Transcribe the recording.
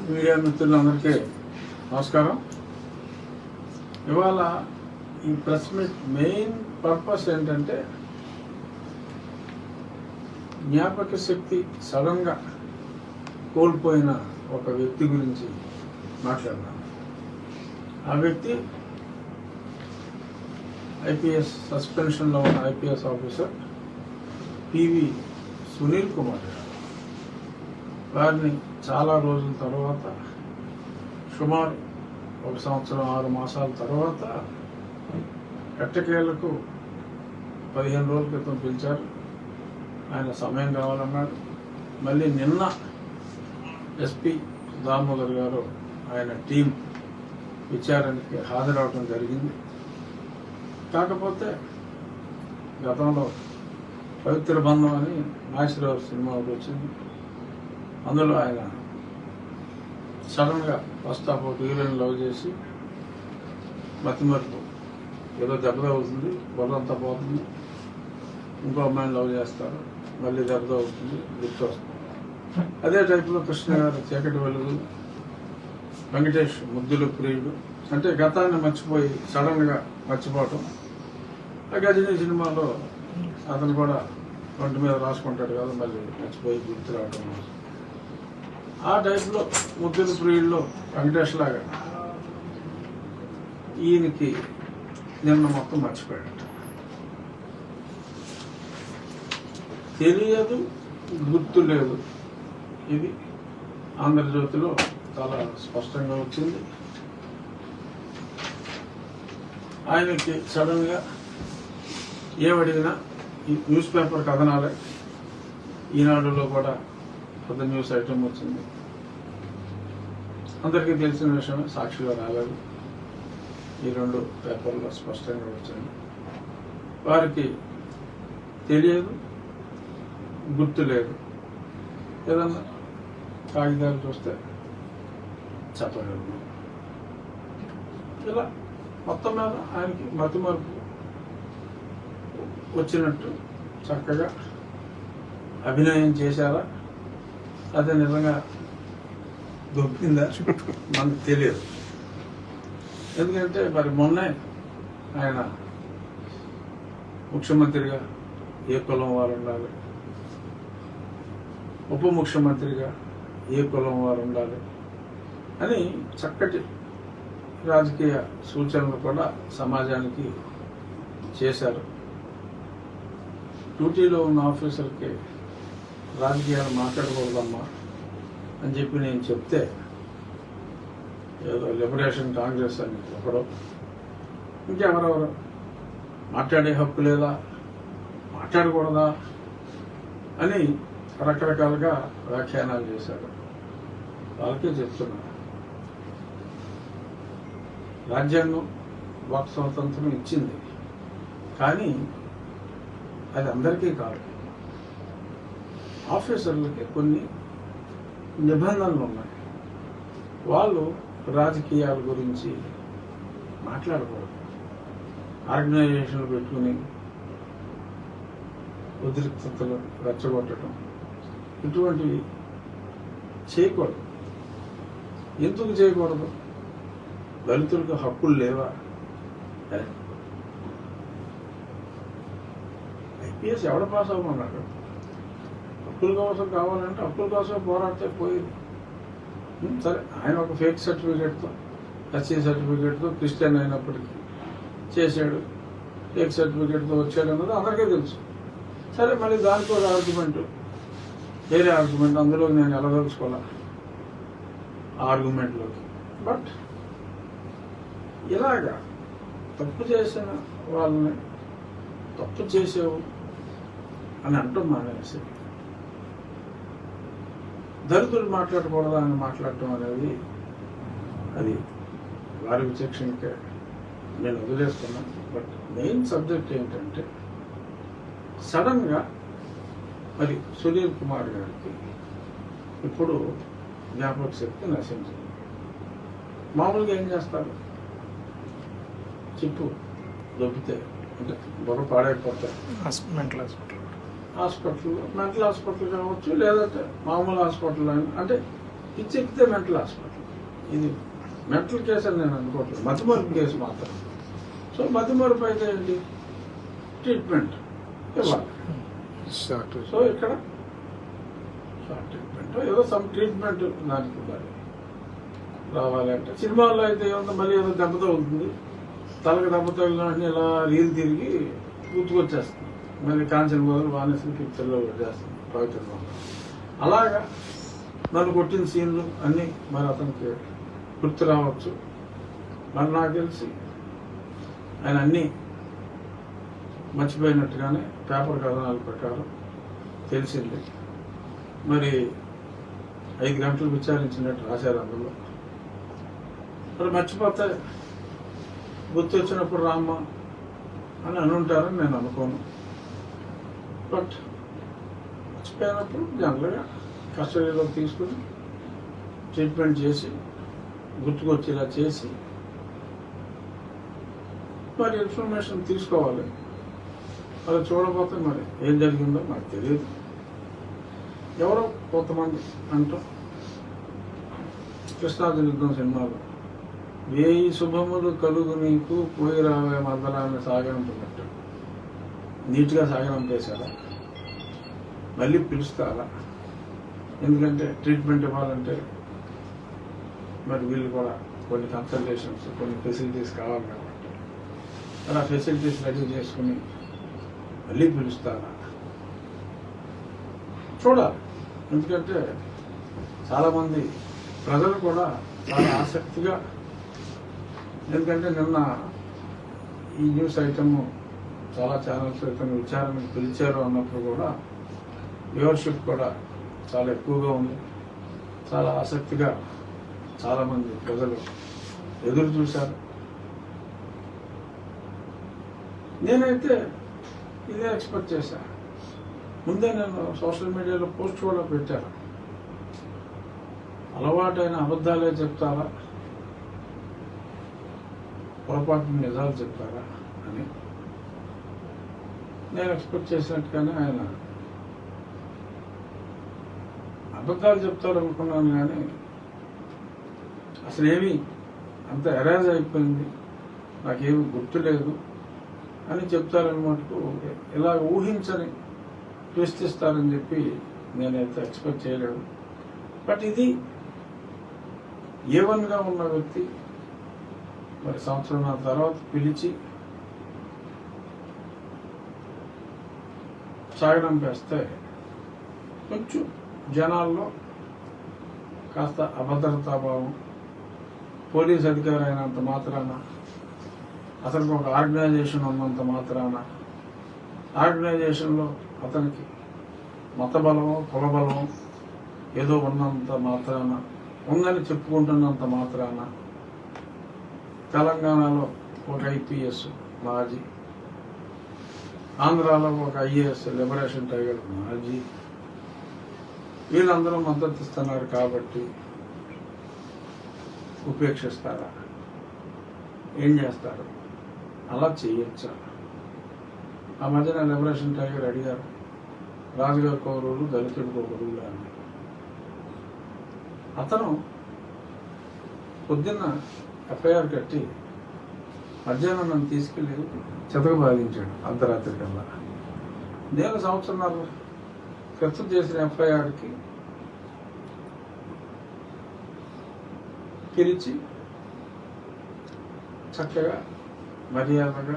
Media మిత్రులందరికీ నమస్కారం. ఇవాళ ఈ ప్రెస్ మీట్ మెయిన్ పర్పస్ ఏంటంటే జ్ఞాపక శక్తి సడన్గా కోల్పోయిన ఒక వ్యక్తి గురించి మాట్లాడదాం. ఆ వ్యక్తి ఐపీఎస్ సస్పెన్షన్లో ఉన్న IPS officer PV Sunil Kumar గారు. వారిని చాలా రోజుల తర్వాత సుమారు 1 సంవత్సరం 6 మాసాల తర్వాత ఎట్టకేలకు 15 రోజుల క్రితం పిలిచారు. ఆయన సమయం కావాలన్నాడు. మళ్ళీ నిన్న ఎస్పీ దామోదర్ గారు ఆయన టీం విచారణకి హాజరవడం జరిగింది. కాకపోతే గతంలో పవిత్ర బంధం అని నాగేశ్వరరావు సినిమా ఒకటి వచ్చింది. అందులో ఆయన సడన్గా ఫస్ట్ హాఫ్ ఒక హీరోయిన్ లవ్ చేసి మతిమరుపు ఏదో దెబ్బ అవుతుంది, బుర్రంతా పోతుంది, ఇంకో అమ్మాయిని లవ్ చేస్తారు, మళ్ళీ దెబ్బ అవుతుంది, గుర్తు వస్తుంది. అదే టైప్లో కృష్ణ గారు చీకటి వెలుగు, వెంకటేష్ ముద్దులు ప్రియుడు అంటే గతాన్ని మర్చిపోయి సడన్గా మర్చిపోవటం. ఆ గజనీ సినిమాలో అతను కూడా ఒంటి మీద రాసుకుంటాడు కదా, మళ్ళీ మర్చిపోయి గుర్తు రావటం. ఆ టైప్లో ముద్దుల ప్రియుల్లో వెంకటేష్ లాగా ఈయనకి నిన్న మొత్తం మర్చిపోయాడు. తెలియదు, గుర్తు లేదు. ఇది ఆంధ్రజ్యోతిలో చాలా స్పష్టంగా వచ్చింది. ఆయనకి సడన్గా ఏమడిగినా ఈ న్యూస్ పేపర్ కథనాలే. ఈనాడులో కూడా పెద్ద న్యూస్ ఐటమ్ వచ్చింది. అందరికీ తెలిసిన విషయమే, సాక్షిలో రాలేదు. ఈ 2 పేపర్లో స్పష్టంగా వచ్చింది. వారికి తెలియదు, గుర్తు లేదు. ఏదన్నా కాగితాలు చూస్తే చెప్పగలను. ఇలా మొత్తం మీద ఆయనకి మతిమరుపు వచ్చినట్టు చక్కగా అభినయం చేశారా, అదే నిజంగా దొరికిందా మనకు తెలియదు. ఎందుకంటే మరి మొన్నే ఆయన ముఖ్యమంత్రిగా ఏ కులం వారు ఉండాలి, ఉప ముఖ్యమంత్రిగా ఏ కులం వారు ఉండాలి అని చక్కటి రాజకీయ సూచనలు కూడా సమాజానికి చేశారు. డ్యూటీలో ఉన్న ఆఫీసర్కి రాజకీయాలు మాట్లాడకూడదమ్మా అని చెప్పి నేను చెప్తే ఏదో లిబరేషన్ కాంగ్రెస్ అని ఒకడు, ఇంకెవరెవరు మాట్లాడే హక్కు లేదా, మాట్లాడకూడదా అని రకరకాలుగా వ్యాఖ్యానాలు చేశారు. వాళ్ళకే చెప్తున్నా, రాజ్యాంగం వాక్ స్వాతంత్రం ఇచ్చింది, కానీ అది అందరికీ కాదు. ఆఫీసర్లకి కొన్ని నిబంధనలు ఉన్నాయి. వాళ్ళు రాజకీయాల గురించి మాట్లాడకూడదు. ఆర్గనైజేషన్లు పెట్టుకుని ఉద్రిక్తతలు రెచ్చగొట్టడం ఇటువంటివి చేయకూడదు. ఎందుకు చేయకూడదు? దళితులకు హక్కులు లేవా? ఐపీఎస్ ఎవడ పాస్ అవ్వమన్నాడు? హక్కుల కోసం కావాలంటే హక్కుల కోసం పోరాడితే పోయింది. సరే, ఆయన ఒక ఫేక్ సర్టిఫికేట్తో, ఎస్సీ సర్టిఫికేట్తో క్రిస్టియన్ అయినప్పటికీ చేశాడు, ఫేక్ సర్టిఫికేట్తో వచ్చాడు అన్నది అందరికీ తెలుసు. సరే, మళ్ళీ దానికి ఒక ఆర్గ్యుమెంట్, వేరే ఆర్గ్యుమెంట్, అందులో నేను వెళ్ళదలుచుకోలే ఆ ఆర్గ్యుమెంట్లోకి. బట్ ఇలాగా తప్పు చేసిన వాళ్ళని తప్పు చేసేవు అని అంటాం మానేసి దళితులు మాట్లాడకూడదా అని మాట్లాడటం అనేది అది వారి విచక్షణకే నేను వదిలేస్తున్నాను. బట్ మెయిన్ సబ్జెక్ట్ ఏంటంటే సడన్గా మరి సునీల్ కుమార్ గారికి ఇప్పుడు జ్ఞాపక శక్తి నశించింది. మామూలుగా ఏం చేస్తారు? చెప్పు దొబ్బితే అంటే బుర్ర పాడైపోతాయి. మెంటల్ హాస్పిటల్ మెంటల్ హాస్పిటల్ కావచ్చు, లేదంటే మామూలు హాస్పిటల్ అంటే పిచ్చెక్కితే మెంటల్ హాస్పిటల్. ఇది మెంటల్ కేసు అని నేను అనుకోవట్లేదు, మతిమరుపు కేసు మాత్రం. సో మతిమరుపు అయితే ఏంటి, ట్రీట్మెంట్ ఇవ్వాలి. సో ఇక్కడ షార్ట్ ట్రీట్మెంట్, ఏదో సమ్ ట్రీట్మెంట్ దానికి ఉండాలి. రావాలి అంటే సినిమాల్లో అయితే ఏమన్నా మళ్ళీ ఏదో దెబ్బతో ఉంటుంది, తలకు దెబ్బ తగిలిన ఇలా రీల్ తిరిగి గుర్తుకొచ్చేస్తుంది. మళ్ళీ కాంచన బదులు వానేసిన పిక్చర్లో చేస్తుంది పవిత్రంగా. అలాగా నన్ను కొట్టిన సీన్లు అన్నీ మరి అతనికి గుర్తు రావచ్చు. మరి నాకు తెలిసి ఆయన అన్నీ మర్చిపోయినట్టుగానే పేపర్ కథనాల ప్రకారం తెలిసింది. మరి 5 గంటలు విచారించినట్టు రాశారు అందులో. మరి మర్చిపోతే గుర్తు వచ్చినప్పుడు రామ్మ అని అనుంటారని నేను అనుకోను. బట్ మర్చిపోయినప్పుడు జనరల్గా కస్టడీలో తీసుకుని ట్రీట్మెంట్ చేసి గుర్తుకొచ్చేలా చేసి మరి ఇన్ఫర్మేషన్ తీసుకోవాలి. అలా చూడకపోతే మరి ఏం జరిగిందో నాకు తెలియదు. ఎవరో కొంతమంది అంటూ కృష్ణార్జున యుద్ధం సినిమాలో 1000 శుభములు కలుగు నీకు పోయి రావే మద్దలాన్ని సాగనంపున్నట్టు నీట్గా సాగనంపేశారా, మళ్ళీ పిలుస్తారా? ఎందుకంటే ట్రీట్మెంట్ ఇవ్వాలంటే మరి వీళ్ళు కూడా కొన్ని కన్సల్టేషన్స్, కొన్ని ఫెసిలిటీస్ కావాలి కాబట్టి అలా ఫెసిలిటీస్ రెడీ చేసుకుని మళ్ళీ పిలుస్తారా చూడాలి. ఎందుకంటే చాలామంది ప్రజలు కూడా చాలా ఆసక్తిగా, ఎందుకంటే నిన్న ఈ న్యూస్ ఐటమ్ చాలా ఛానల్స్ ఇతను విచారణకు పిలిచారు అన్నప్పుడు కూడా వ్యూవర్షిప్ కూడా చాలా ఎక్కువగా ఉంది. చాలా ఆసక్తిగా చాలామంది ప్రజలు ఎదురు చూశారు. నేనైతే ఇదే ఎక్స్పెక్ట్ చేశాను. ముందే నేను సోషల్ మీడియాలో పోస్ట్ కూడా పెట్టాను, అలవాటైన అబద్ధాలే చెప్తారా, పొరపాటున నిజాలు చెప్తారా అని. నేను ఎక్స్పెక్ట్ చేసినట్టుగానే ఆయన అబద్ధాలు చెప్తాడు అనుకున్నాను, కానీ అసలు ఏమీ అంత ఎరేజ్ అయిపోయింది, నాకేమీ గుర్తులేదు అని చెప్తారని మటుకు ఇలా ఊహించని ట్విస్ట్ ఇస్తారని చెప్పి నేనైతే ఎక్స్పెక్ట్ చేయలేదు. బట్ ఇది A1గా ఉన్న వ్యక్తి మరి సంవత్సరం తర్వాత పిలిచి సాగనంపేస్తే కొంచెం జనాల్లో కాస్త అభద్రతాభావం, పోలీస్ అధికారి అయినంత మాత్రాన, అతనికి ఒక ఆర్గనైజేషన్ ఉన్నంత మాత్రాన, ఆర్గనైజేషన్లో అతనికి మత బలమో కుల బలమో ఏదో ఉన్నంత మాత్రాన, ఉందని చెప్పుకుంటున్నంత మాత్రాన, తెలంగాణలో ఒక IPS మాజీ, ఆంధ్రాలో ఒక IAS లిబరేషన్ టైగర్ మాజీ, వీళ్ళందరూ మద్దతు ఇస్తున్నారు కాబట్టి ఉపేక్షిస్తారా? ఏం చేస్తారు? అలా చేయొచ్చా? ఆ మధ్యన లిబరేషన్ టైగర్ అడిగారు, రాజుగారి కౌరవులు దళితుడికి ఒక రూలు అని. అతను పొద్దున్న FIR కట్టి మధ్యాహ్నం నన్ను తీసుకెళ్ళి చెతకు బాధించాడు అర్ధరాత్రి కల్లా. నేను సంవత్సరాలు ఖర్చు చేసిన FIRకి పిలిచి చక్కగా మర్యాదగా